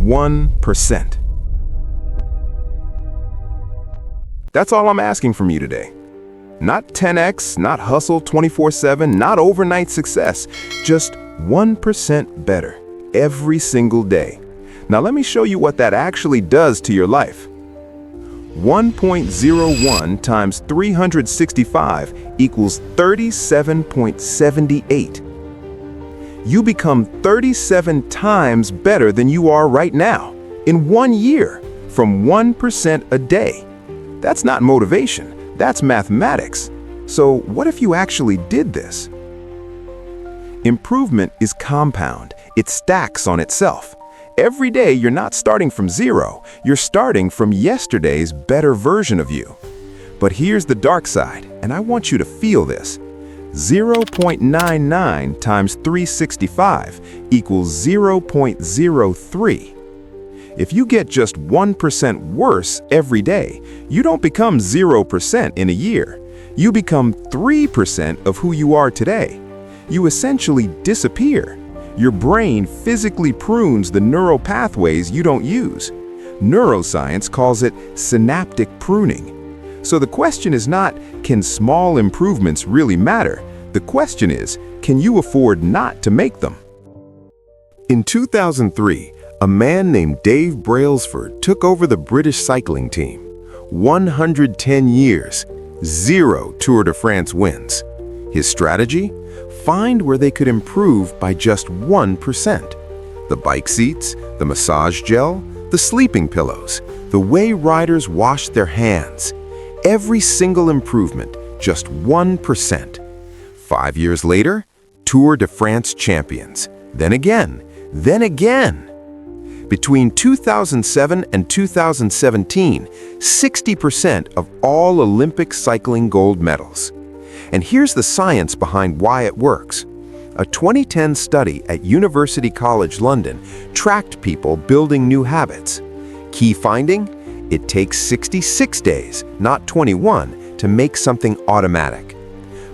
1%. That's all I'm asking from you today. Not 10x, not hustle 24/7, not overnight success, just 1% better every single day. Now let me show you what that actually does to your life. 1.01 times 365 equals 37.78. You become 37 times better than you are right now in 1 year from 1% a day. That's not motivation, that's mathematics. So what if you actually did this? Improvement is compound. It stacks on itself. Every day you're not starting from zero, you're starting from yesterday's better version of you. But here's the dark side, and I want you to feel this. 0.99 times 365 equals 0.03. If you get just 1% worse every day, you don't become 0% in a year. You become 3% of who you are today. You essentially disappear. Your brain physically prunes the neural pathways you don't use. Neuroscience calls it synaptic pruning. So the question is not, can small improvements really matter? The question is, can you afford not to make them? In 2003, a man named Dave Brailsford took over the British cycling team. 110 years, 0 Tour de France wins. His strategy? Find where they could improve by just 1%. The bike seats, the massage gel, the sleeping pillows, the way riders washed their hands. Every single improvement, just 1%. 5 years later, Tour de France champions. Then again, then again. Between 2007 and 2017, 60% of all Olympic cycling gold medals. And here's the science behind why it works. A 2010 study at University College London tracked people building new habits. Key finding? It takes 66 days, not 21, to make something automatic.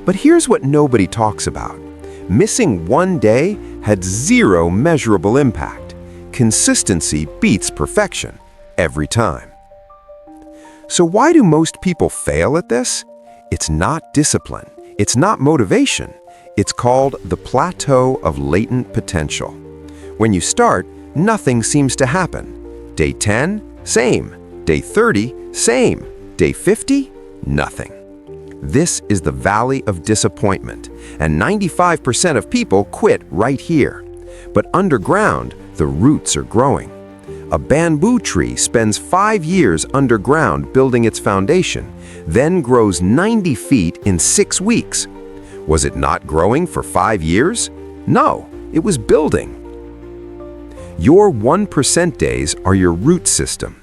But here's what nobody talks about. Missing one day had 0 measurable impact. Consistency beats perfection every time. So why do most people fail at this? It's not discipline. It's not motivation. It's called the plateau of latent potential. When you start, nothing seems to happen. Day 10, same. Day 30, same. Day 50, nothing. This is the valley of disappointment, and 95% of people quit right here. But underground, the roots are growing. A bamboo tree spends 5 years underground building its foundation, then grows 90 feet in 6 weeks. Was it not growing for 5 years? No, it was building. Your 1% days are your root system.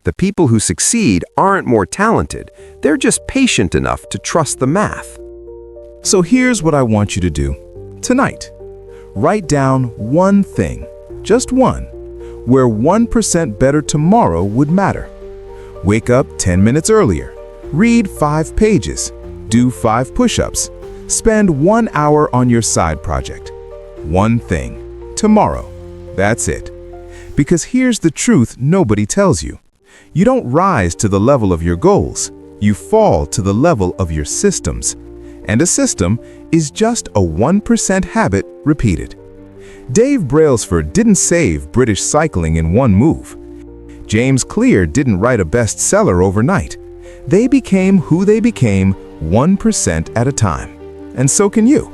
The people who succeed aren't more talented, they're just patient enough to trust the math. So here's what I want you to do. Tonight, write down one thing, just one, where 1% better tomorrow would matter. Wake up 10 minutes earlier, read 5 pages, do 5 push-ups, spend 1 hour on your side project. One thing, tomorrow. That's it. Because here's the truth nobody tells you. You don't rise to the level of your goals. You fall to the level of your systems. And a system is just a 1% habit repeated. Dave Brailsford didn't save British cycling in one move. James Clear didn't write a bestseller overnight. They became who they became 1% at a time. And so can you.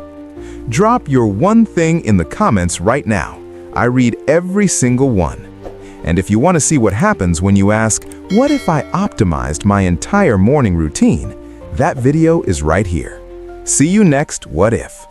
Drop your one thing in the comments right now. I read every single one. And if you want to see what happens when you ask, what if I optimized my entire morning routine? That video is right here. See you next What If.